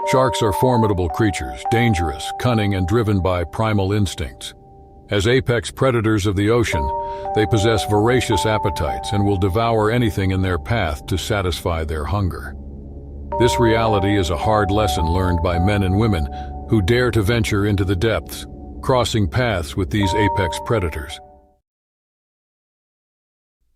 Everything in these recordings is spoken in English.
Sharks are formidable creatures, dangerous, cunning, and driven by primal instincts. As apex predators of the ocean, they possess voracious appetites and will devour anything in their path to satisfy their hunger. This reality is a hard lesson learned by men and women who dare to venture into the depths, crossing paths with these apex predators.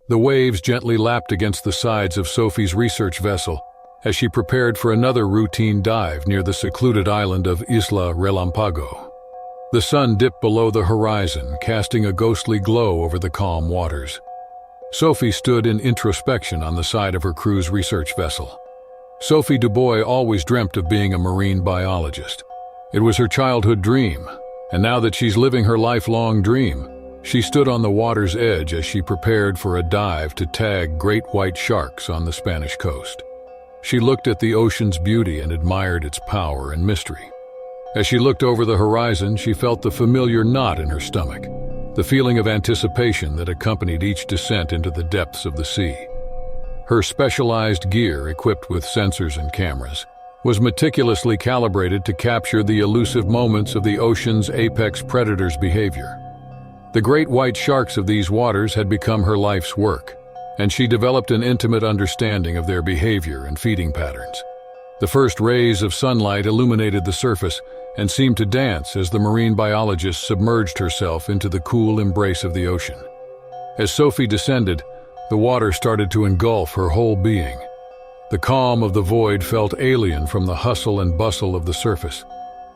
The waves gently lapped against the sides of Sophie's research vessel as she prepared for another routine dive near the secluded island of Isla Relampago. The sun dipped below the horizon, casting a ghostly glow over the calm waters. Sophie stood in introspection on the side of her crew's research vessel. Sophie Dubois always dreamt of being a marine biologist. It was her childhood dream, and now that she's living her lifelong dream, she stood on the water's edge as she prepared for a dive to tag great white sharks on the Spanish coast. She looked at the ocean's beauty and admired its power and mystery. As she looked over the horizon, she felt the familiar knot in her stomach, the feeling of anticipation that accompanied each descent into the depths of the sea. Her specialized gear, equipped with sensors and cameras, was meticulously calibrated to capture the elusive moments of the ocean's apex predators' behavior. The great white sharks of these waters had become her life's work, and she developed an intimate understanding of their behavior and feeding patterns. The first rays of sunlight illuminated the surface and seemed to dance as the marine biologist submerged herself into the cool embrace of the ocean. As Sophie descended, the water started to engulf her whole being. The calm of the void felt alien from the hustle and bustle of the surface.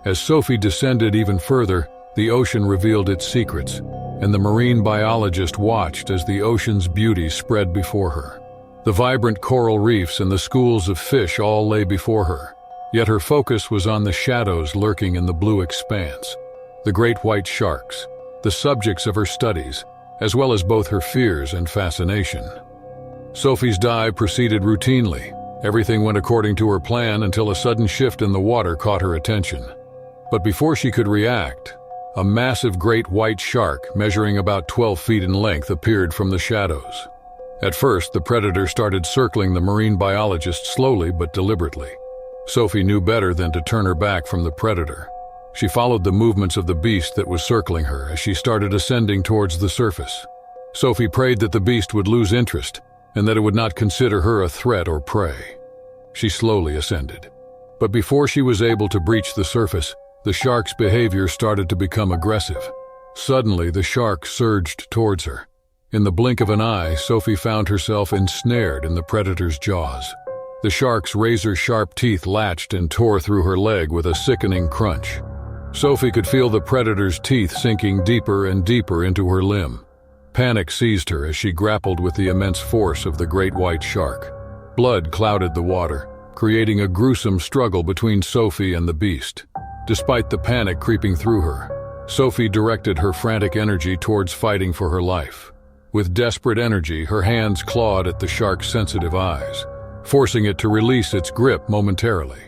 As Sophie descended even further, the ocean revealed its secrets, and the marine biologist watched as the ocean's beauty spread before her. The vibrant coral reefs and the schools of fish all lay before her, yet her focus was on the shadows lurking in the blue expanse. The great white sharks, the subjects of her studies, as well as both her fears and fascination. Sophie's dive proceeded routinely. Everything went according to her plan until a sudden shift in the water caught her attention. But before she could react, a massive great white shark measuring about 12 feet in length appeared from the shadows. At first, the predator started circling the marine biologist slowly but deliberately. Sophie knew better than to turn her back from the predator. She followed the movements of the beast that was circling her as she started ascending towards the surface. Sophie prayed that the beast would lose interest and that it would not consider her a threat or prey. She slowly ascended. But before she was able to breach the surface, the shark's behavior started to become aggressive. Suddenly, the shark surged towards her. In the blink of an eye, Sophie found herself ensnared in the predator's jaws. The shark's razor-sharp teeth latched and tore through her leg with a sickening crunch. Sophie could feel the predator's teeth sinking deeper and deeper into her limb. Panic seized her as she grappled with the immense force of the great white shark. Blood clouded the water, creating a gruesome struggle between Sophie and the beast. Despite the panic creeping through her, Sophie directed her frantic energy towards fighting for her life. With desperate energy, her hands clawed at the shark's sensitive eyes, forcing it to release its grip momentarily.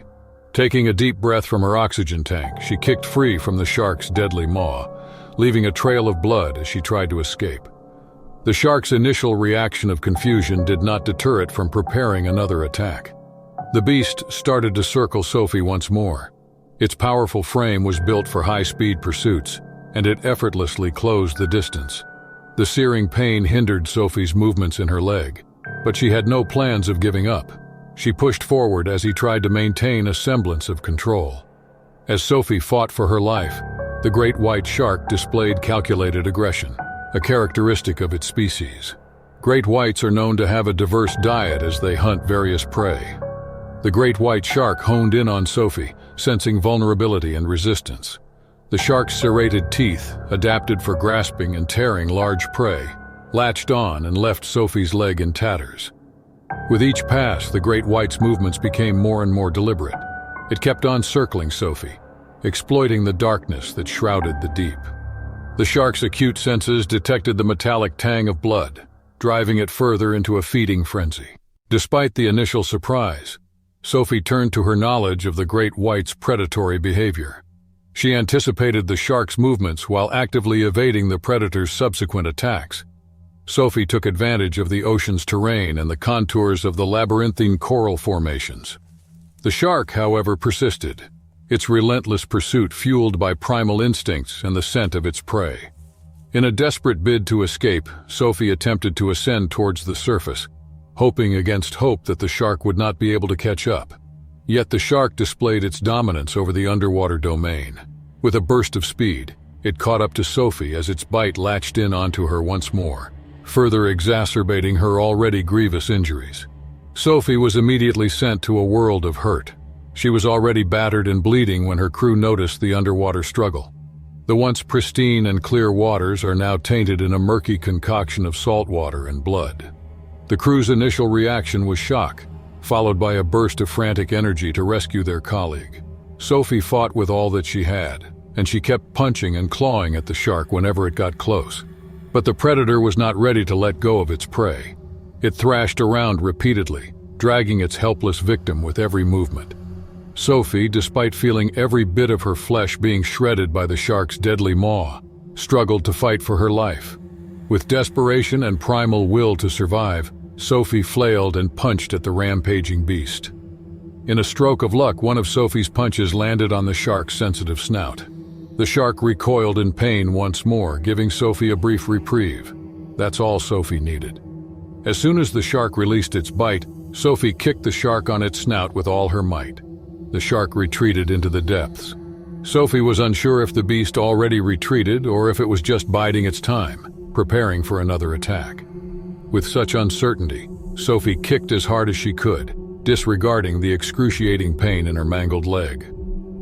Taking a deep breath from her oxygen tank, she kicked free from the shark's deadly maw, leaving a trail of blood as she tried to escape. The shark's initial reaction of confusion did not deter it from preparing another attack. The beast started to circle Sophie once more. Its powerful frame was built for high-speed pursuits, and it effortlessly closed the distance. The searing pain hindered Sophie's movements in her leg, but she had no plans of giving up. She pushed forward as he tried to maintain a semblance of control. As Sophie fought for her life, the great white shark displayed calculated aggression, a characteristic of its species. Great whites are known to have a diverse diet as they hunt various prey. The great white shark honed in on Sophie, sensing vulnerability and resistance. The shark's serrated teeth, adapted for grasping and tearing large prey, latched on and left Sophie's leg in tatters. With each pass, the great white's movements became more and more deliberate. It kept on circling Sophie, exploiting the darkness that shrouded the deep. The shark's acute senses detected the metallic tang of blood, driving it further into a feeding frenzy. Despite the initial surprise, Sophie turned to her knowledge of the great white's predatory behavior. She anticipated the shark's movements while actively evading the predator's subsequent attacks. Sophie took advantage of the ocean's terrain and the contours of the labyrinthine coral formations. The shark, however, persisted, its relentless pursuit fueled by primal instincts and the scent of its prey. In a desperate bid to escape, Sophie attempted to ascend towards the surface, hoping against hope that the shark would not be able to catch up. Yet the shark displayed its dominance over the underwater domain. With a burst of speed, it caught up to Sophie as its bite latched in onto her once more, further exacerbating her already grievous injuries. Sophie was immediately sent to a world of hurt. She was already battered and bleeding when her crew noticed the underwater struggle. The once pristine and clear waters are now tainted in a murky concoction of salt water and blood. The crew's initial reaction was shock, followed by a burst of frantic energy to rescue their colleague. Sophie fought with all that she had, and she kept punching and clawing at the shark whenever it got close. But the predator was not ready to let go of its prey. It thrashed around repeatedly, dragging its helpless victim with every movement. Sophie, despite feeling every bit of her flesh being shredded by the shark's deadly maw, struggled to fight for her life. With desperation and primal will to survive, Sophie flailed and punched at the rampaging beast. In a stroke of luck, one of Sophie's punches landed on the shark's sensitive snout. The shark recoiled in pain once more, giving Sophie a brief reprieve. That's all Sophie needed. As soon as the shark released its bite, Sophie kicked the shark on its snout with all her might. The shark retreated into the depths. Sophie was unsure if the beast already retreated or if it was just biding its time, preparing for another attack. With such uncertainty, Sophie kicked as hard as she could, disregarding the excruciating pain in her mangled leg.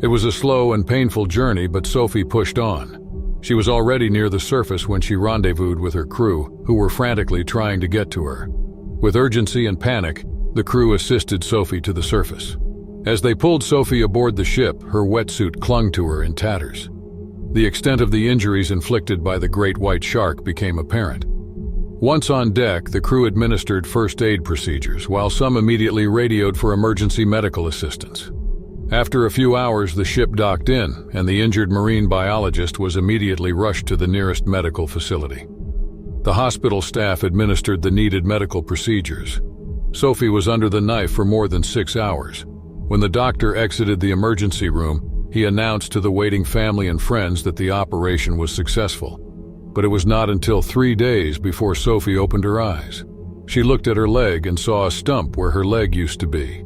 It was a slow and painful journey, but Sophie pushed on. She was already near the surface when she rendezvoused with her crew, who were frantically trying to get to her. With urgency and panic, the crew assisted Sophie to the surface. As they pulled Sophie aboard the ship, her wetsuit clung to her in tatters. The extent of the injuries inflicted by the great white shark became apparent. Once on deck, the crew administered first aid procedures, while some immediately radioed for emergency medical assistance. After a few hours, the ship docked in, and the injured marine biologist was immediately rushed to the nearest medical facility. The hospital staff administered the needed medical procedures. Sophie was under the knife for more than 6 hours. When the doctor exited the emergency room, he announced to the waiting family and friends that the operation was successful. But it was not until 3 days before Sophie opened her eyes. She looked at her leg and saw a stump where her leg used to be.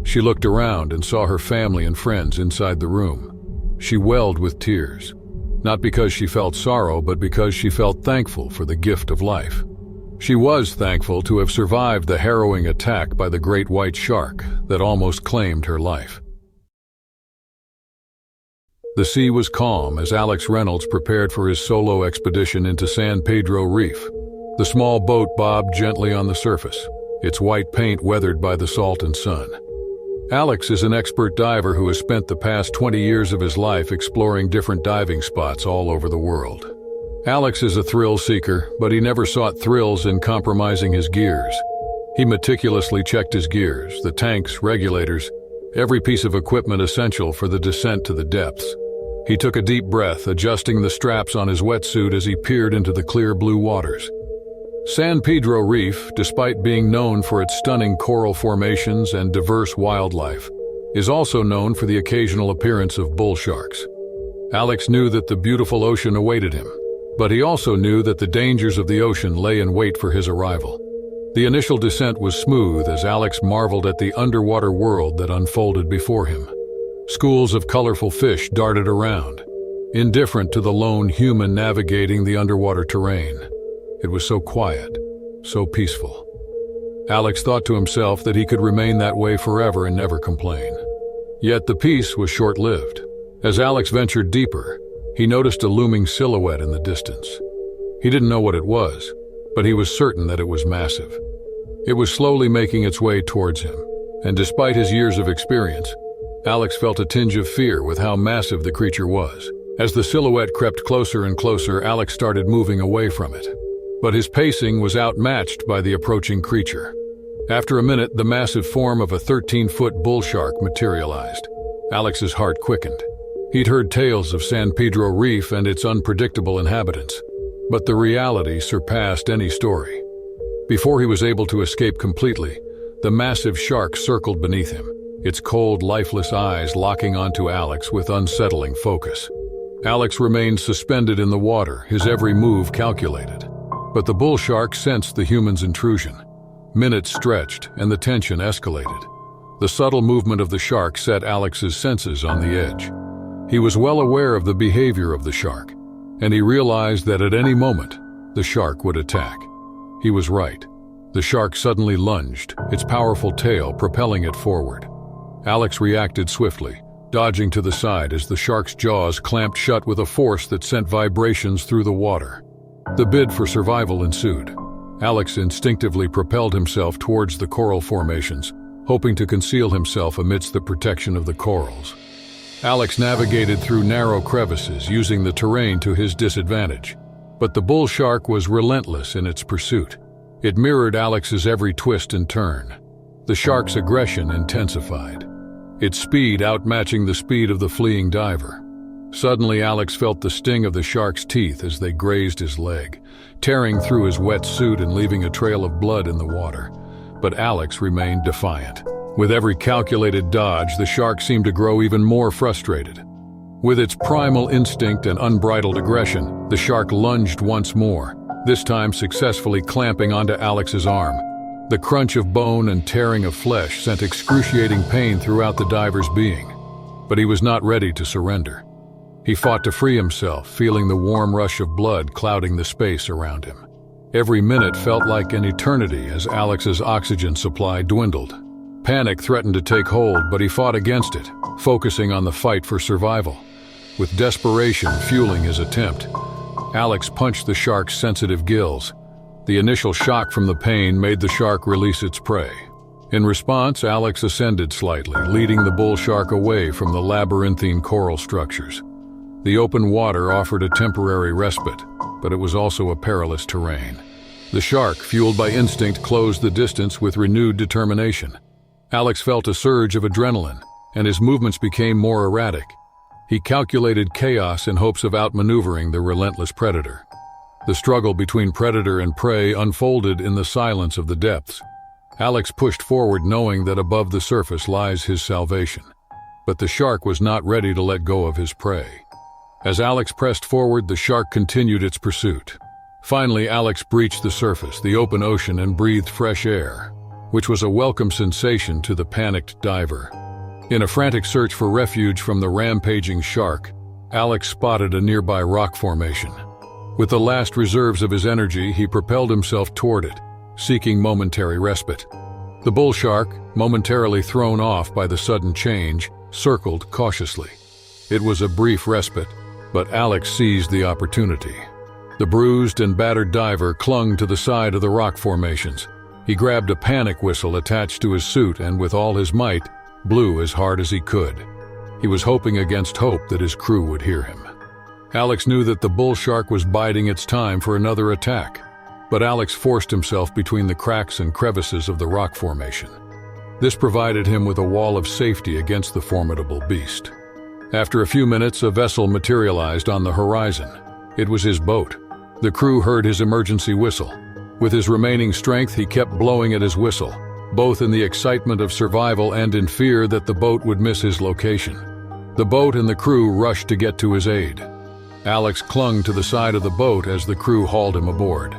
She looked around and saw her family and friends inside the room. She welled with tears, not because she felt sorrow, but because she felt thankful for the gift of life. She was thankful to have survived the harrowing attack by the great white shark that almost claimed her life. The sea was calm as Alex Reynolds prepared for his solo expedition into San Pedro Reef. The small boat bobbed gently on the surface, its white paint weathered by the salt and sun. Alex is an expert diver who has spent the past 20 years of his life exploring different diving spots all over the world. Alex is a thrill seeker, but he never sought thrills in compromising his gears. He meticulously checked his gears, the tanks, regulators, every piece of equipment essential for the descent to the depths. He took a deep breath, adjusting the straps on his wetsuit as he peered into the clear blue waters. San Pedro Reef, despite being known for its stunning coral formations and diverse wildlife, is also known for the occasional appearance of bull sharks. Alex knew that the beautiful ocean awaited him, but he also knew that the dangers of the ocean lay in wait for his arrival. The initial descent was smooth as Alex marveled at the underwater world that unfolded before him. Schools of colorful fish darted around, indifferent to the lone human navigating the underwater terrain. It was so quiet, so peaceful. Alex thought to himself that he could remain that way forever and never complain. Yet the peace was short-lived. As Alex ventured deeper, he noticed a looming silhouette in the distance. He didn't know what it was, but he was certain that it was massive. It was slowly making its way towards him, and despite his years of experience, Alex felt a tinge of fear with how massive the creature was. As the silhouette crept closer and closer, Alex started moving away from it. But his pacing was outmatched by the approaching creature. After a minute, the massive form of a 13-foot bull shark materialized. Alex's heart quickened. He'd heard tales of San Pedro Reef and its unpredictable inhabitants, but the reality surpassed any story. Before he was able to escape completely, the massive shark circled beneath him, its cold, lifeless eyes locking onto Alex with unsettling focus. Alex remained suspended in the water, his every move calculated. But the bull shark sensed the human's intrusion. Minutes stretched, and the tension escalated. The subtle movement of the shark set Alex's senses on the edge. He was well aware of the behavior of the shark, and he realized that at any moment, the shark would attack. He was right. The shark suddenly lunged, its powerful tail propelling it forward. Alex reacted swiftly, dodging to the side as the shark's jaws clamped shut with a force that sent vibrations through the water. The bid for survival ensued. Alex instinctively propelled himself towards the coral formations, hoping to conceal himself amidst the protection of the corals. Alex navigated through narrow crevices, using the terrain to his disadvantage. But the bull shark was relentless in its pursuit. It mirrored Alex's every twist and turn. The shark's aggression intensified, its speed outmatching the speed of the fleeing diver. Suddenly, Alex felt the sting of the shark's teeth as they grazed his leg, tearing through his wet suit and leaving a trail of blood in the water. But Alex remained defiant. With every calculated dodge, the shark seemed to grow even more frustrated. With its primal instinct and unbridled aggression, the shark lunged once more, this time successfully clamping onto Alex's arm. The crunch of bone and tearing of flesh sent excruciating pain throughout the diver's being. But he was not ready to surrender. He fought to free himself, feeling the warm rush of blood clouding the space around him. Every minute felt like an eternity as Alex's oxygen supply dwindled. Panic threatened to take hold, but he fought against it, focusing on the fight for survival. With desperation fueling his attempt, Alex punched the shark's sensitive gills. The initial shock from the pain made the shark release its prey. In response, Alex ascended slightly, leading the bull shark away from the labyrinthine coral structures. The open water offered a temporary respite, but it was also a perilous terrain. The shark, fueled by instinct, closed the distance with renewed determination. Alex felt a surge of adrenaline, and his movements became more erratic. He calculated chaos in hopes of outmaneuvering the relentless predator. The struggle between predator and prey unfolded in the silence of the depths. Alex pushed forward knowing that above the surface lies his salvation. But the shark was not ready to let go of his prey. As Alex pressed forward, the shark continued its pursuit. Finally, Alex breached the surface, the open ocean, and breathed fresh air, which was a welcome sensation to the panicked diver. In a frantic search for refuge from the rampaging shark, Alex spotted a nearby rock formation. With the last reserves of his energy, he propelled himself toward it, seeking momentary respite. The bull shark, momentarily thrown off by the sudden change, circled cautiously. It was a brief respite, but Alex seized the opportunity. The bruised and battered diver clung to the side of the rock formations. He grabbed a panic whistle attached to his suit and, with all his might, blew as hard as he could. He was hoping against hope that his crew would hear him. Alex knew that the bull shark was biding its time for another attack, but Alex forced himself between the cracks and crevices of the rock formation. This provided him with a wall of safety against the formidable beast. After a few minutes, a vessel materialized on the horizon. It was his boat. The crew heard his emergency whistle. With his remaining strength, he kept blowing at his whistle, both in the excitement of survival and in fear that the boat would miss his location. The boat and the crew rushed to get to his aid. Alex clung to the side of the boat as the crew hauled him aboard.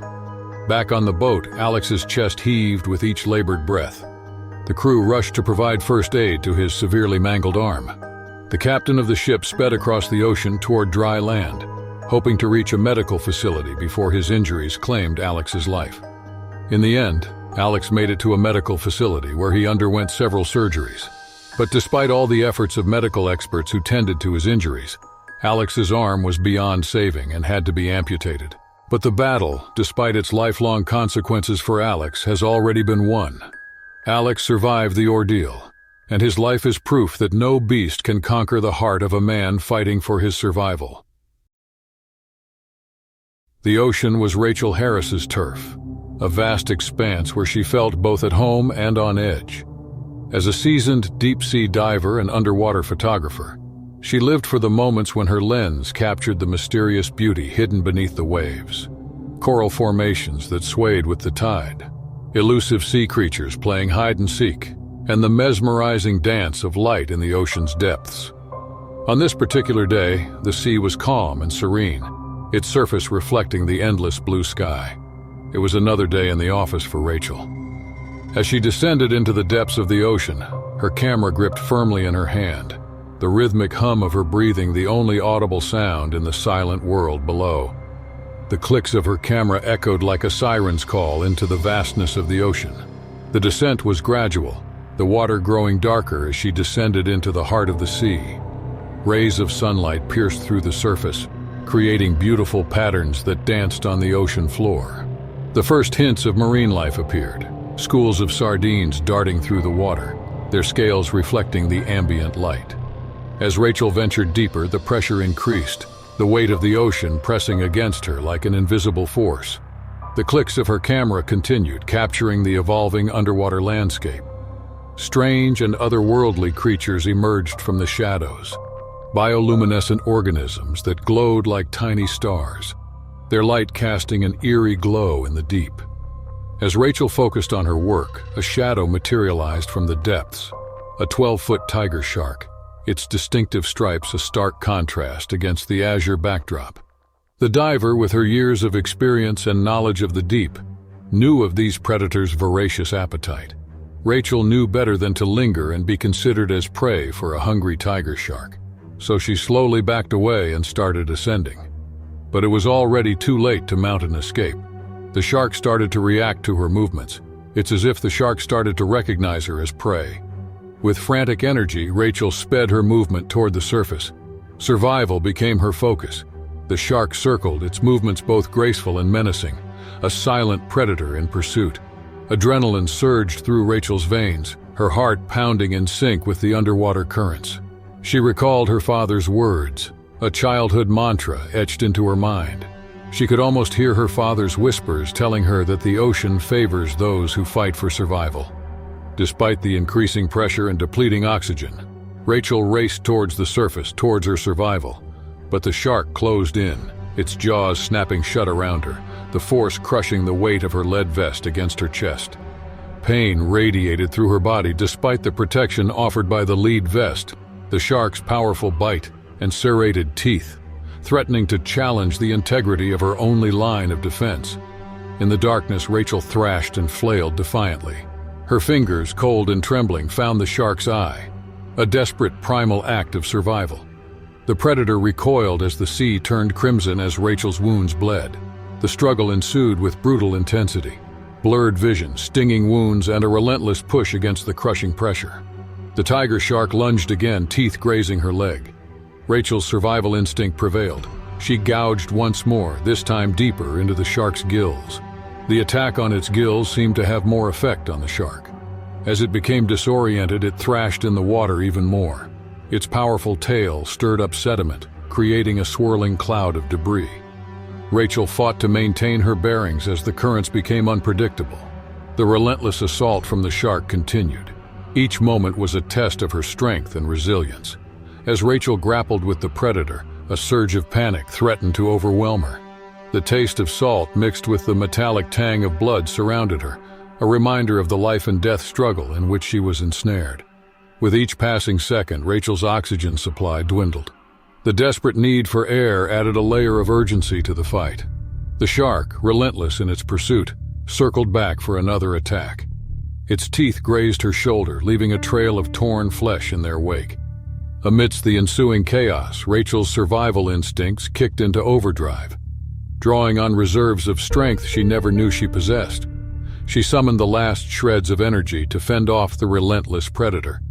Back on the boat, Alex's chest heaved with each labored breath. The crew rushed to provide first aid to his severely mangled arm. The captain of the ship sped across the ocean toward dry land, hoping to reach a medical facility before his injuries claimed Alex's life. In the end, Alex made it to a medical facility where he underwent several surgeries. But despite all the efforts of medical experts who tended to his injuries, Alex's arm was beyond saving and had to be amputated. But the battle, despite its lifelong consequences for Alex, has already been won. Alex survived the ordeal, and his life is proof that no beast can conquer the heart of a man fighting for his survival. The ocean was Rachel Harris's turf, a vast expanse where she felt both at home and on edge. As a seasoned deep-sea diver and underwater photographer, she lived for the moments when her lens captured the mysterious beauty hidden beneath the waves. Coral formations that swayed with the tide, elusive sea creatures playing hide and seek, and the mesmerizing dance of light in the ocean's depths. On this particular day, the sea was calm and serene, its surface reflecting the endless blue sky. It was another day in the office for Rachel. As she descended into the depths of the ocean, her camera gripped firmly in her hand, the rhythmic hum of her breathing the only audible sound in the silent world below. The clicks of her camera echoed like a siren's call into the vastness of the ocean. The descent was gradual, the water growing darker as she descended into the heart of the sea. Rays of sunlight pierced through the surface, creating beautiful patterns that danced on the ocean floor. The first hints of marine life appeared, schools of sardines darting through the water, their scales reflecting the ambient light. As Rachel ventured deeper, the pressure increased, the weight of the ocean pressing against her like an invisible force. The clicks of her camera continued, capturing the evolving underwater landscape. Strange and otherworldly creatures emerged from the shadows, bioluminescent organisms that glowed like tiny stars, their light casting an eerie glow in the deep. As Rachel focused on her work, a shadow materialized from the depths, a 12-foot tiger shark, its distinctive stripes a stark contrast against the azure backdrop. The diver, with her years of experience and knowledge of the deep, knew of these predators' voracious appetite. Rachel knew better than to linger and be considered as prey for a hungry tiger shark, so she slowly backed away and started ascending. But it was already too late to mount an escape. The shark started to react to her movements. It's as if the shark started to recognize her as prey. With frantic energy, Rachel sped her movement toward the surface. Survival became her focus. The shark circled, its movements both graceful and menacing, a silent predator in pursuit. Adrenaline surged through Rachel's veins, her heart pounding in sync with the underwater currents. She recalled her father's words, a childhood mantra etched into her mind. She could almost hear her father's whispers telling her that the ocean favors those who fight for survival. Despite the increasing pressure and depleting oxygen, Rachel raced towards the surface, towards her survival. But the shark closed in, its jaws snapping shut around her, the force crushing the weight of her lead vest against her chest. Pain radiated through her body despite the protection offered by the lead vest, the shark's powerful bite and serrated teeth, threatening to challenge the integrity of her only line of defense. In the darkness, Rachel thrashed and flailed defiantly. Her fingers, cold and trembling, found the shark's eye, a desperate primal act of survival. The predator recoiled as the sea turned crimson as Rachel's wounds bled. The struggle ensued with brutal intensity, blurred vision, stinging wounds, and a relentless push against the crushing pressure. The tiger shark lunged again, teeth grazing her leg. Rachel's survival instinct prevailed. She gouged once more, this time deeper into the shark's gills. The attack on its gills seemed to have more effect on the shark. As it became disoriented, it thrashed in the water even more. Its powerful tail stirred up sediment, creating a swirling cloud of debris. Rachel fought to maintain her bearings as the currents became unpredictable. The relentless assault from the shark continued. Each moment was a test of her strength and resilience. As Rachel grappled with the predator, a surge of panic threatened to overwhelm her. The taste of salt mixed with the metallic tang of blood surrounded her, a reminder of the life and death struggle in which she was ensnared. With each passing second, Rachel's oxygen supply dwindled. The desperate need for air added a layer of urgency to the fight. The shark, relentless in its pursuit, circled back for another attack. Its teeth grazed her shoulder, leaving a trail of torn flesh in their wake. Amidst the ensuing chaos, Rachel's survival instincts kicked into overdrive. Drawing on reserves of strength she never knew she possessed, she summoned the last shreds of energy to fend off the relentless predator.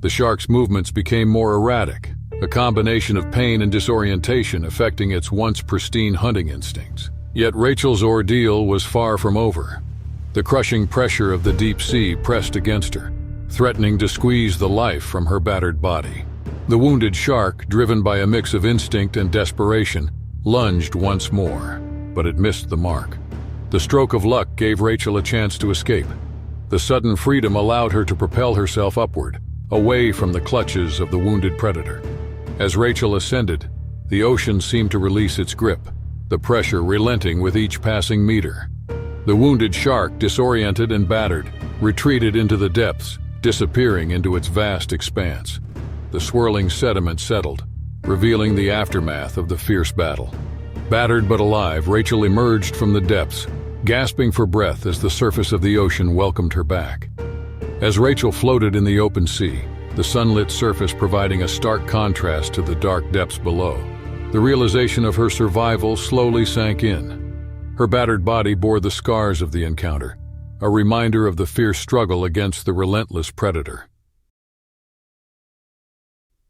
The shark's movements became more erratic, a combination of pain and disorientation affecting its once pristine hunting instincts. Yet Rachel's ordeal was far from over. The crushing pressure of the deep sea pressed against her, threatening to squeeze the life from her battered body. The wounded shark, driven by a mix of instinct and desperation, lunged once more, but it missed the mark. The stroke of luck gave Rachel a chance to escape. The sudden freedom allowed her to propel herself upward, away from the clutches of the wounded predator. As Rachel ascended, the ocean seemed to release its grip, the pressure relenting with each passing meter. The wounded shark, disoriented and battered, retreated into the depths, disappearing into its vast expanse. The swirling sediment settled, revealing the aftermath of the fierce battle. Battered but alive, Rachel emerged from the depths, gasping for breath as the surface of the ocean welcomed her back. As Rachel floated in the open sea, the sunlit surface providing a stark contrast to the dark depths below, the realization of her survival slowly sank in. Her battered body bore the scars of the encounter, a reminder of the fierce struggle against the relentless predator.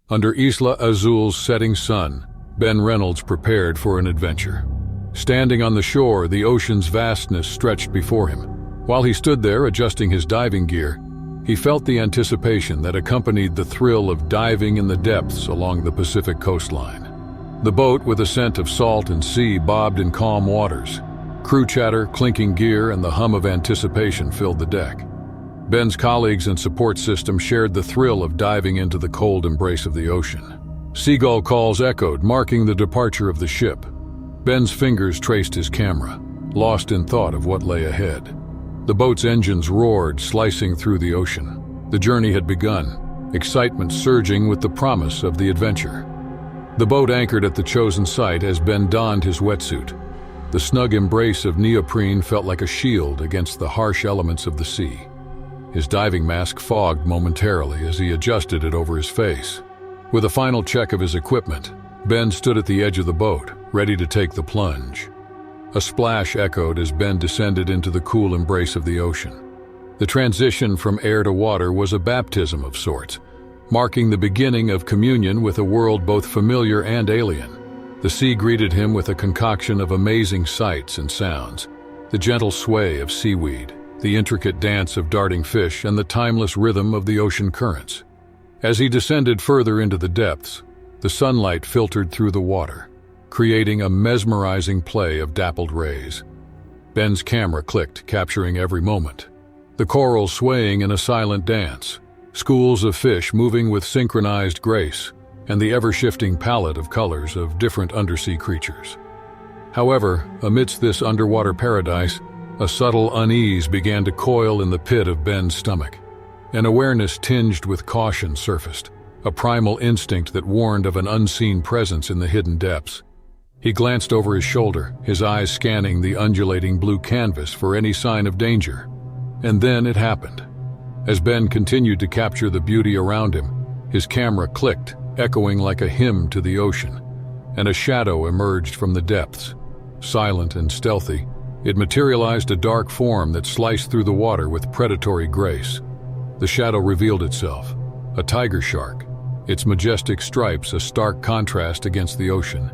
Under Isla Azul's setting sun, Ben Reynolds prepared for an adventure. Standing on the shore, the ocean's vastness stretched before him. While he stood there adjusting his diving gear, he felt the anticipation that accompanied the thrill of diving in the depths along the Pacific coastline. The boat, with a scent of salt and sea, bobbed in calm waters. Crew chatter, clinking gear, and the hum of anticipation filled the deck. Ben's colleagues and support system shared the thrill of diving into the cold embrace of the ocean. Seagull calls echoed, marking the departure of the ship. Ben's fingers traced his camera, lost in thought of what lay ahead. The boat's engines roared, slicing through the ocean. The journey had begun, excitement surging with the promise of the adventure. The boat anchored at the chosen site as Ben donned his wetsuit. The snug embrace of neoprene felt like a shield against the harsh elements of the sea. His diving mask fogged momentarily as he adjusted it over his face. With a final check of his equipment, Ben stood at the edge of the boat, ready to take the plunge. A splash echoed as Ben descended into the cool embrace of the ocean. The transition from air to water was a baptism of sorts, marking the beginning of communion with a world both familiar and alien. The sea greeted him with a concoction of amazing sights and sounds: the gentle sway of seaweed, the intricate dance of darting fish, and the timeless rhythm of the ocean currents. As he descended further into the depths, the sunlight filtered through the water, creating a mesmerizing play of dappled rays. Ben's camera clicked, capturing every moment. The corals swaying in a silent dance, schools of fish moving with synchronized grace, and the ever-shifting palette of colors of different undersea creatures. However, amidst this underwater paradise, a subtle unease began to coil in the pit of Ben's stomach. An awareness tinged with caution surfaced, a primal instinct that warned of an unseen presence in the hidden depths. He glanced over his shoulder, his eyes scanning the undulating blue canvas for any sign of danger. And then it happened. As Ben continued to capture the beauty around him, his camera clicked, echoing like a hymn to the ocean, and a shadow emerged from the depths. Silent and stealthy, it materialized a dark form that sliced through the water with predatory grace. The shadow revealed itself, a tiger shark, its majestic stripes a stark contrast against the ocean.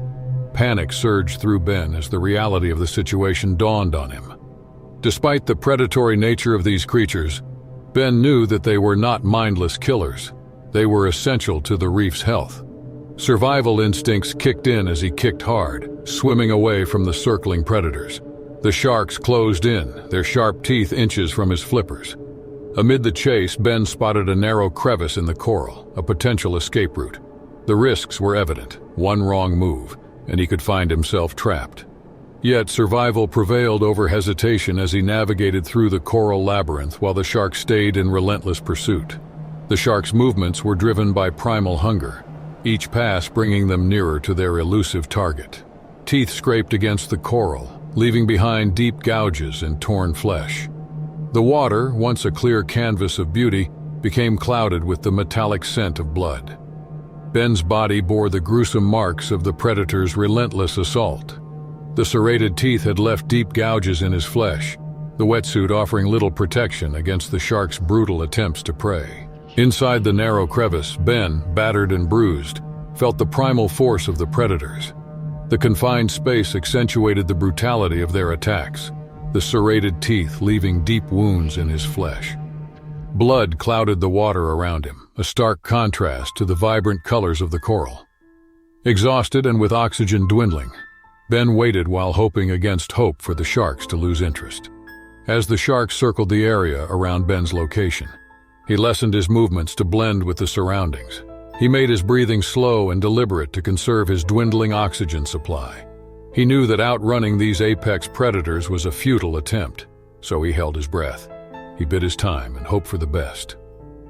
Panic surged through Ben as the reality of the situation dawned on him. Despite the predatory nature of these creatures, Ben knew that they were not mindless killers. They were essential to the reef's health. Survival instincts kicked in as he kicked hard, swimming away from the circling predators. The sharks closed in, their sharp teeth inches from his flippers. Amid the chase, Ben spotted a narrow crevice in the coral, a potential escape route. The risks were evident: one wrong move, and he could find himself trapped. Yet survival prevailed over hesitation as he navigated through the coral labyrinth while the shark stayed in relentless pursuit. The shark's movements were driven by primal hunger, each pass bringing them nearer to their elusive target. Teeth scraped against the coral, leaving behind deep gouges and torn flesh. The water, once a clear canvas of beauty, became clouded with the metallic scent of blood. Ben's body bore the gruesome marks of the predator's relentless assault. The serrated teeth had left deep gouges in his flesh, the wetsuit offering little protection against the shark's brutal attempts to prey. Inside the narrow crevice, Ben, battered and bruised, felt the primal force of the predators. The confined space accentuated the brutality of their attacks, the serrated teeth leaving deep wounds in his flesh. Blood clouded the water around him, a stark contrast to the vibrant colors of the coral. Exhausted and with oxygen dwindling, Ben waited while hoping against hope for the sharks to lose interest. As the sharks circled the area around Ben's location, he lessened his movements to blend with the surroundings. He made his breathing slow and deliberate to conserve his dwindling oxygen supply. He knew that outrunning these apex predators was a futile attempt, so he held his breath. He bid his time and hoped for the best.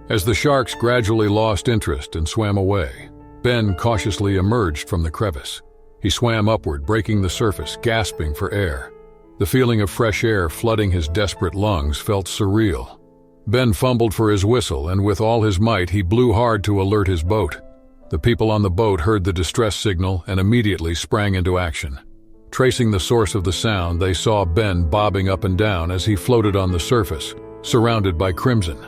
As the sharks gradually lost interest and swam away, Ben cautiously emerged from the crevice. He swam upward, breaking the surface, gasping for air. The feeling of fresh air flooding his desperate lungs felt surreal. Ben fumbled for his whistle, and with all his might he blew hard to alert his boat. The people on the boat heard the distress signal and immediately sprang into action. Tracing the source of the sound, they saw Ben bobbing up and down as he floated on the surface, surrounded by crimson.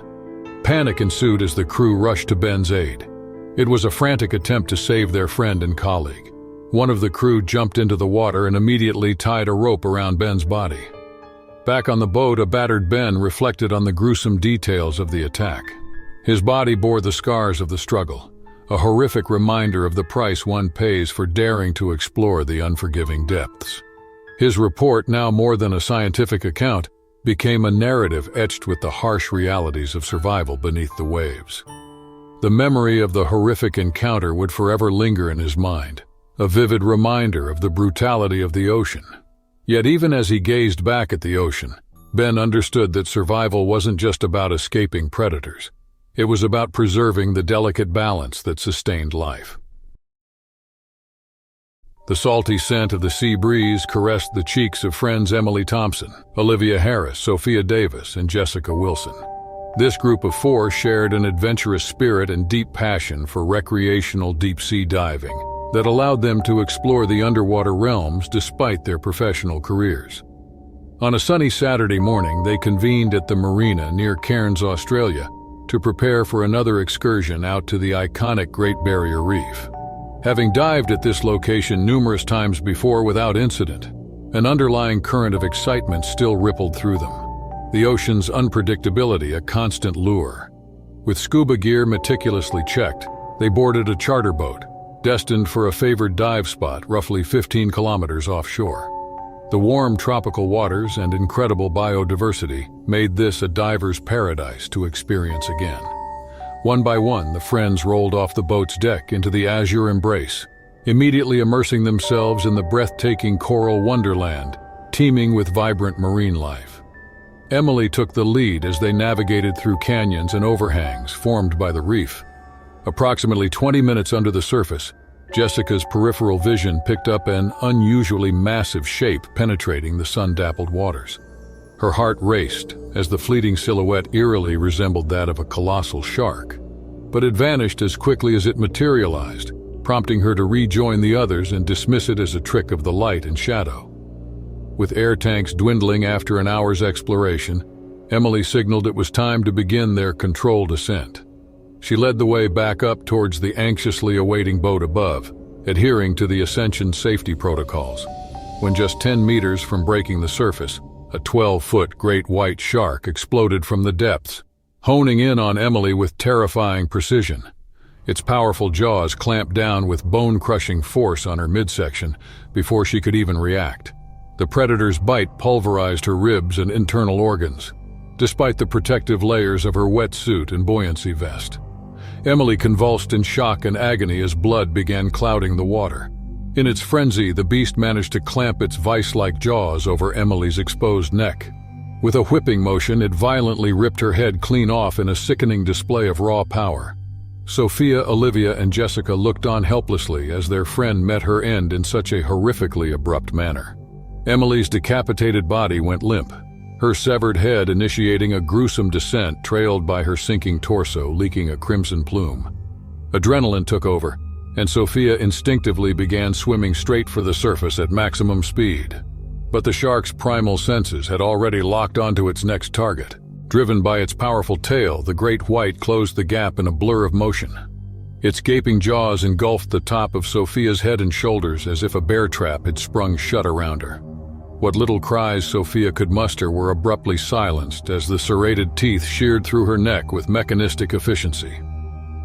Panic ensued as the crew rushed to Ben's aid. It was a frantic attempt to save their friend and colleague. One of the crew jumped into the water and immediately tied a rope around Ben's body. Back on the boat, a battered Ben reflected on the gruesome details of the attack. His body bore the scars of the struggle, a horrific reminder of the price one pays for daring to explore the unforgiving depths. His report, now more than a scientific account, became a narrative etched with the harsh realities of survival beneath the waves. The memory of the horrific encounter would forever linger in his mind, a vivid reminder of the brutality of the ocean. Yet even as he gazed back at the ocean, Ben understood that survival wasn't just about escaping predators. It was about preserving the delicate balance that sustained life. The salty scent of the sea breeze caressed the cheeks of friends Emily Thompson, Olivia Harris, Sophia Davis, and Jessica Wilson. This group of four shared an adventurous spirit and deep passion for recreational deep-sea diving that allowed them to explore the underwater realms despite their professional careers. On a sunny Saturday morning, they convened at the marina near Cairns, Australia, to prepare for another excursion out to the iconic Great Barrier Reef. Having dived at this location numerous times before without incident, an underlying current of excitement still rippled through them. The ocean's unpredictability a constant lure. With scuba gear meticulously checked, they boarded a charter boat, destined for a favored dive spot roughly 15 kilometers offshore. The warm tropical waters and incredible biodiversity made this a diver's paradise to experience again. One by one, the friends rolled off the boat's deck into the azure embrace, immediately immersing themselves in the breathtaking coral wonderland, teeming with vibrant marine life. Emily took the lead as they navigated through canyons and overhangs formed by the reef. Approximately 20 minutes under the surface, Jessica's peripheral vision picked up an unusually massive shape penetrating the sun-dappled waters. Her heart raced as the fleeting silhouette eerily resembled that of a colossal shark, but it vanished as quickly as it materialized, prompting her to rejoin the others and dismiss it as a trick of the light and shadow. With air tanks dwindling after an hour's exploration, Emily signaled it was time to begin their controlled ascent. She led the way back up towards the anxiously awaiting boat above, adhering to the ascension safety protocols. When just 10 meters from breaking the surface, a 12-foot great white shark exploded from the depths, honing in on Emily with terrifying precision. Its powerful jaws clamped down with bone-crushing force on her midsection before she could even react. The predator's bite pulverized her ribs and internal organs, despite the protective layers of her wetsuit and buoyancy vest. Emily convulsed in shock and agony as blood began clouding the water. In its frenzy, the beast managed to clamp its vice-like jaws over Emily's exposed neck. With a whipping motion, it violently ripped her head clean off in a sickening display of raw power. Sophia, Olivia, and Jessica looked on helplessly as their friend met her end in such a horrifically abrupt manner. Emily's decapitated body went limp, her severed head initiating a gruesome descent trailed by her sinking torso leaking a crimson plume. Adrenaline took over, and Sophia instinctively began swimming straight for the surface at maximum speed. But the shark's primal senses had already locked onto its next target. Driven by its powerful tail, the great white closed the gap in a blur of motion. Its gaping jaws engulfed the top of Sophia's head and shoulders as if a bear trap had sprung shut around her. What little cries Sophia could muster were abruptly silenced as the serrated teeth sheared through her neck with mechanistic efficiency.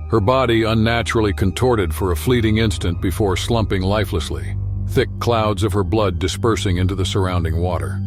Her body unnaturally contorted for a fleeting instant before slumping lifelessly, thick clouds of her blood dispersing into the surrounding water.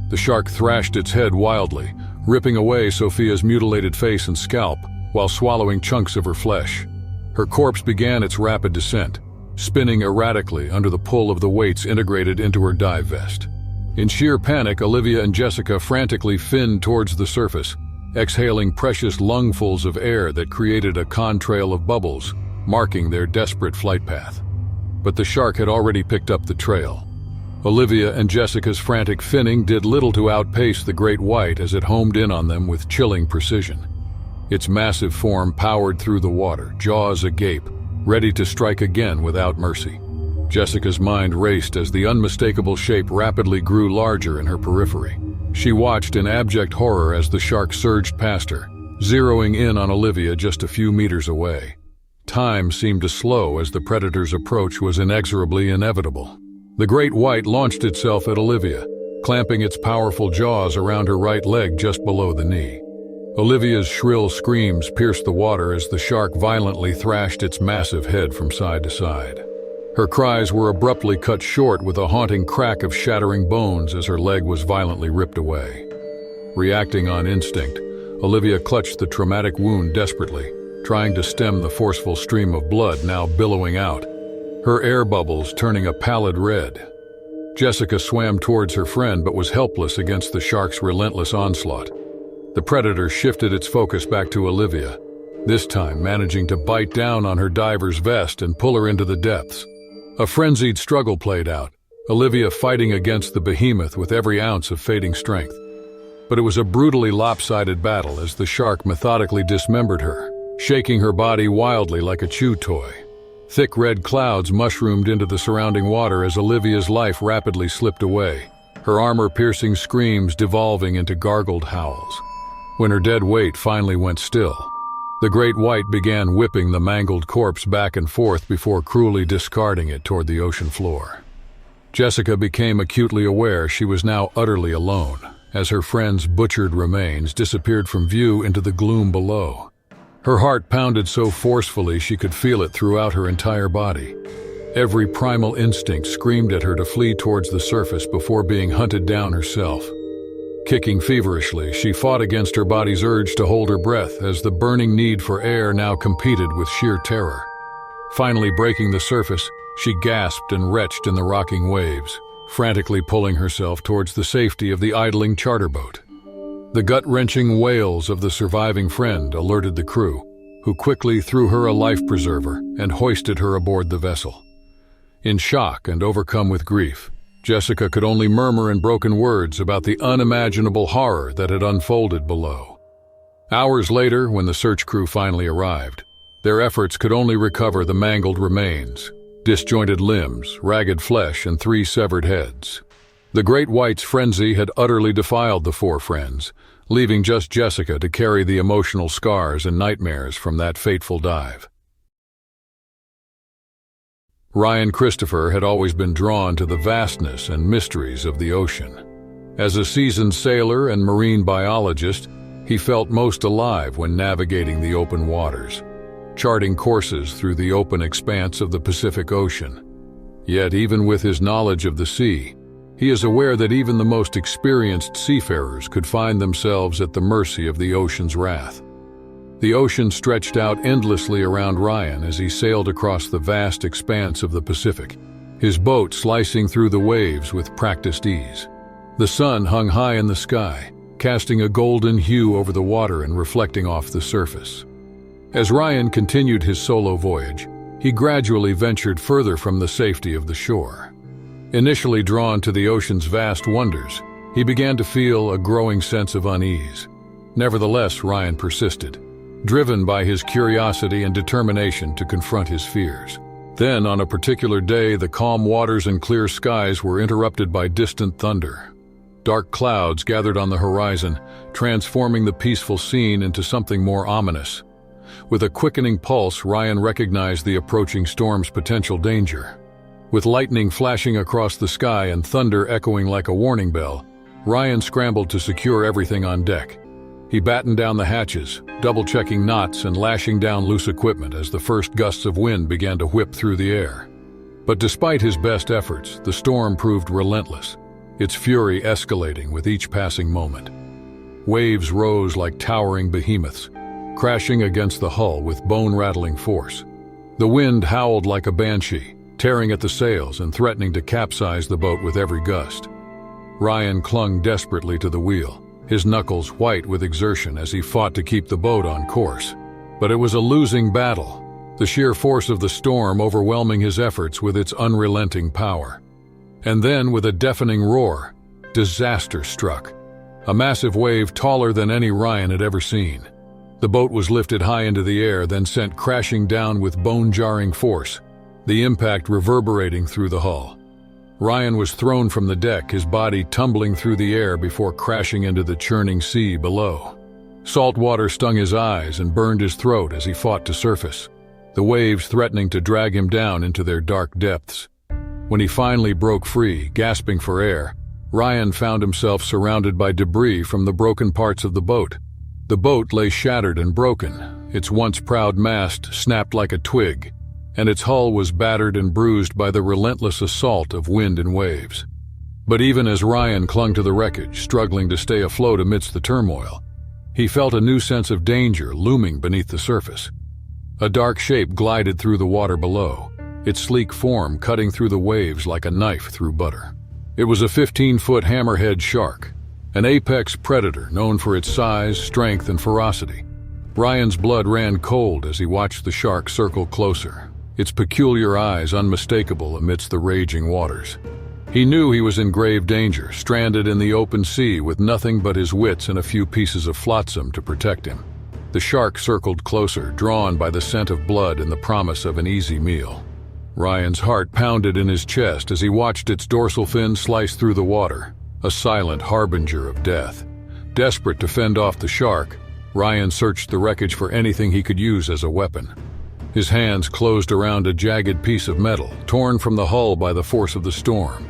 The shark thrashed its head wildly, ripping away Sophia's mutilated face and scalp while swallowing chunks of her flesh. Her corpse began its rapid descent, spinning erratically under the pull of the weights integrated into her dive vest. In sheer panic, Olivia and Jessica frantically finned towards the surface, exhaling precious lungfuls of air that created a contrail of bubbles, marking their desperate flight path. But the shark had already picked up the trail. Olivia and Jessica's frantic finning did little to outpace the great white as it homed in on them with chilling precision. Its massive form powered through the water, jaws agape, ready to strike again without mercy. Jessica's mind raced as the unmistakable shape rapidly grew larger in her periphery. She watched in abject horror as the shark surged past her, zeroing in on Olivia just a few meters away. Time seemed to slow as the predator's approach was inexorably inevitable. The great white launched itself at Olivia, clamping its powerful jaws around her right leg just below the knee. Olivia's shrill screams pierced the water as the shark violently thrashed its massive head from side to side. Her cries were abruptly cut short with a haunting crack of shattering bones as her leg was violently ripped away. Reacting on instinct, Olivia clutched the traumatic wound desperately, trying to stem the forceful stream of blood now billowing out, her air bubbles turning a pallid red. Jessica swam towards her friend but was helpless against the shark's relentless onslaught. The predator shifted its focus back to Olivia, this time managing to bite down on her diver's vest and pull her into the depths. A frenzied struggle played out, Olivia fighting against the behemoth with every ounce of fading strength. But it was a brutally lopsided battle as the shark methodically dismembered her, shaking her body wildly like a chew toy. Thick red clouds mushroomed into the surrounding water as Olivia's life rapidly slipped away, her armor-piercing screams devolving into gargled howls. When her dead weight finally went still, the great white began whipping the mangled corpse back and forth before cruelly discarding it toward the ocean floor. Jessica became acutely aware she was now utterly alone, as her friend's butchered remains disappeared from view into the gloom below. Her heart pounded so forcefully she could feel it throughout her entire body. Every primal instinct screamed at her to flee towards the surface before being hunted down herself. Kicking feverishly, she fought against her body's urge to hold her breath as the burning need for air now competed with sheer terror. Finally breaking the surface, she gasped and retched in the rocking waves, frantically pulling herself towards the safety of the idling charter boat. The gut-wrenching wails of the surviving friend alerted the crew, who quickly threw her a life preserver and hoisted her aboard the vessel. In shock and overcome with grief, Jessica could only murmur in broken words about the unimaginable horror that had unfolded below. Hours later, when the search crew finally arrived, their efforts could only recover the mangled remains, disjointed limbs, ragged flesh, and 3 severed heads. The great white's frenzy had utterly defiled the 4 friends, leaving just Jessica to carry the emotional scars and nightmares from that fateful dive. Ryan Christopher had always been drawn to the vastness and mysteries of the ocean. As a seasoned sailor and marine biologist, he felt most alive when navigating the open waters, charting courses through the open expanse of the Pacific Ocean. Yet even with his knowledge of the sea, he is aware that even the most experienced seafarers could find themselves at the mercy of the ocean's wrath. The ocean stretched out endlessly around Ryan as he sailed across the vast expanse of the Pacific, his boat slicing through the waves with practiced ease. The sun hung high in the sky, casting a golden hue over the water and reflecting off the surface. As Ryan continued his solo voyage, he gradually ventured further from the safety of the shore. Initially drawn to the ocean's vast wonders, he began to feel a growing sense of unease. Nevertheless, Ryan persisted, driven by his curiosity and determination to confront his fears. Then, on a particular day, the calm waters and clear skies were interrupted by distant thunder. Dark clouds gathered on the horizon, transforming the peaceful scene into something more ominous. With a quickening pulse, Ryan recognized the approaching storm's potential danger. With lightning flashing across the sky and thunder echoing like a warning bell, Ryan scrambled to secure everything on deck. He battened down the hatches, double-checking knots and lashing down loose equipment as the first gusts of wind began to whip through the air. But despite his best efforts, the storm proved relentless, its fury escalating with each passing moment. Waves rose like towering behemoths, crashing against the hull with bone-rattling force. The wind howled like a banshee, tearing at the sails and threatening to capsize the boat with every gust. Ryan clung desperately to the wheel, his knuckles white with exertion as he fought to keep the boat on course. But it was a losing battle, the sheer force of the storm overwhelming his efforts with its unrelenting power. And then, with a deafening roar, disaster struck. A massive wave taller than any Ryan had ever seen. The boat was lifted high into the air, then sent crashing down with bone-jarring force, the impact reverberating through the hull. Ryan was thrown from the deck, his body tumbling through the air before crashing into the churning sea below. Salt water stung his eyes and burned his throat as he fought to surface, the waves threatening to drag him down into their dark depths. When he finally broke free, gasping for air, Ryan found himself surrounded by debris from the broken parts of the boat. The boat lay shattered and broken, its once proud mast snapped like a twig, and its hull was battered and bruised by the relentless assault of wind and waves. But even as Ryan clung to the wreckage, struggling to stay afloat amidst the turmoil, he felt a new sense of danger looming beneath the surface. A dark shape glided through the water below, its sleek form cutting through the waves like a knife through butter. It was a 15-foot hammerhead shark, an apex predator known for its size, strength, and ferocity. Ryan's blood ran cold as he watched the shark circle closer, its peculiar eyes unmistakable amidst the raging waters. He knew he was in grave danger, stranded in the open sea with nothing but his wits and a few pieces of flotsam to protect him. The shark circled closer, drawn by the scent of blood and the promise of an easy meal. Ryan's heart pounded in his chest as he watched its dorsal fin slice through the water, a silent harbinger of death. Desperate to fend off the shark, Ryan searched the wreckage for anything he could use as a weapon. His hands closed around a jagged piece of metal, torn from the hull by the force of the storm.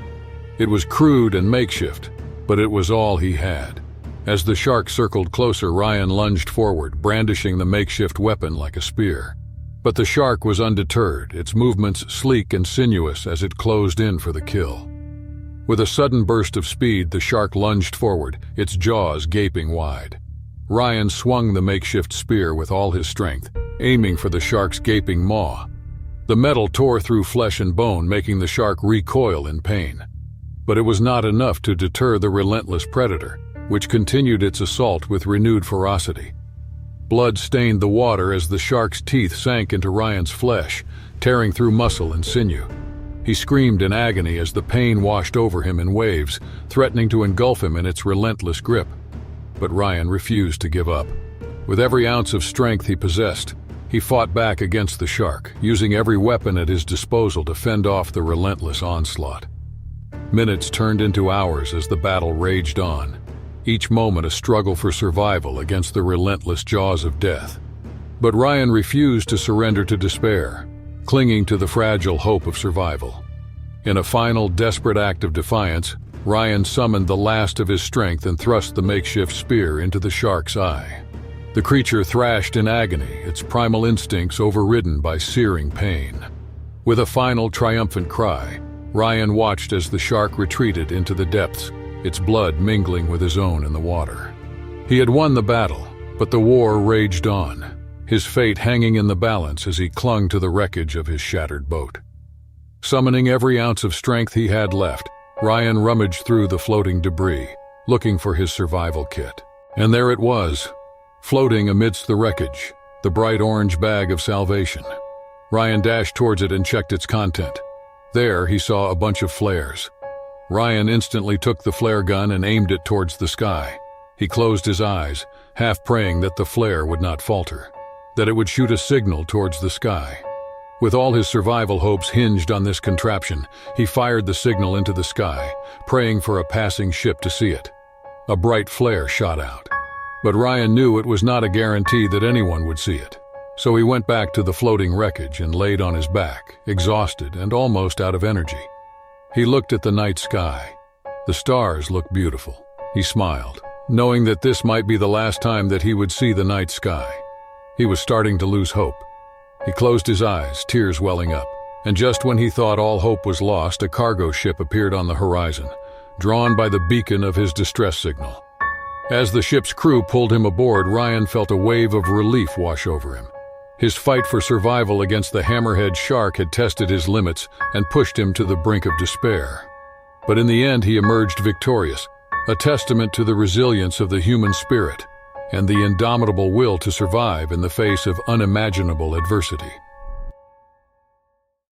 It was crude and makeshift, but it was all he had. As the shark circled closer, Ryan lunged forward, brandishing the makeshift weapon like a spear. But the shark was undeterred, its movements sleek and sinuous as it closed in for the kill. With a sudden burst of speed, the shark lunged forward, its jaws gaping wide. Ryan swung the makeshift spear with all his strength, aiming for the shark's gaping maw. The metal tore through flesh and bone, making the shark recoil in pain. But it was not enough to deter the relentless predator, which continued its assault with renewed ferocity. Blood stained the water as the shark's teeth sank into Ryan's flesh, tearing through muscle and sinew. He screamed in agony as the pain washed over him in waves, threatening to engulf him in its relentless grip. But Ryan refused to give up. With every ounce of strength he possessed, he fought back against the shark, using every weapon at his disposal to fend off the relentless onslaught. Minutes turned into hours as the battle raged on, each moment a struggle for survival against the relentless jaws of death. But Ryan refused to surrender to despair, clinging to the fragile hope of survival. In a final, desperate act of defiance, Ryan summoned the last of his strength and thrust the makeshift spear into the shark's eye. The creature thrashed in agony, its primal instincts overridden by searing pain. With a final, triumphant cry, Ryan watched as the shark retreated into the depths, its blood mingling with his own in the water. He had won the battle, but the war raged on, his fate hanging in the balance as he clung to the wreckage of his shattered boat. Summoning every ounce of strength he had left, Ryan rummaged through the floating debris, looking for his survival kit. And there it was, floating amidst the wreckage, the bright orange bag of salvation. Ryan dashed towards it and checked its content. There he saw a bunch of flares. Ryan instantly took the flare gun and aimed it towards the sky. He closed his eyes, half praying that the flare would not falter, that it would shoot a signal towards the sky. With all his survival hopes hinged on this contraption, he fired the signal into the sky, praying for a passing ship to see it. A bright flare shot out. But Ryan knew it was not a guarantee that anyone would see it. So he went back to the floating wreckage and laid on his back, exhausted and almost out of energy. He looked at the night sky. The stars looked beautiful. He smiled, knowing that this might be the last time that he would see the night sky. He was starting to lose hope. He closed his eyes, tears welling up, and just when he thought all hope was lost, a cargo ship appeared on the horizon, drawn by the beacon of his distress signal. As the ship's crew pulled him aboard, Ryan felt a wave of relief wash over him. His fight for survival against the hammerhead shark had tested his limits and pushed him to the brink of despair. But in the end, he emerged victorious, a testament to the resilience of the human spirit and the indomitable will to survive in the face of unimaginable adversity.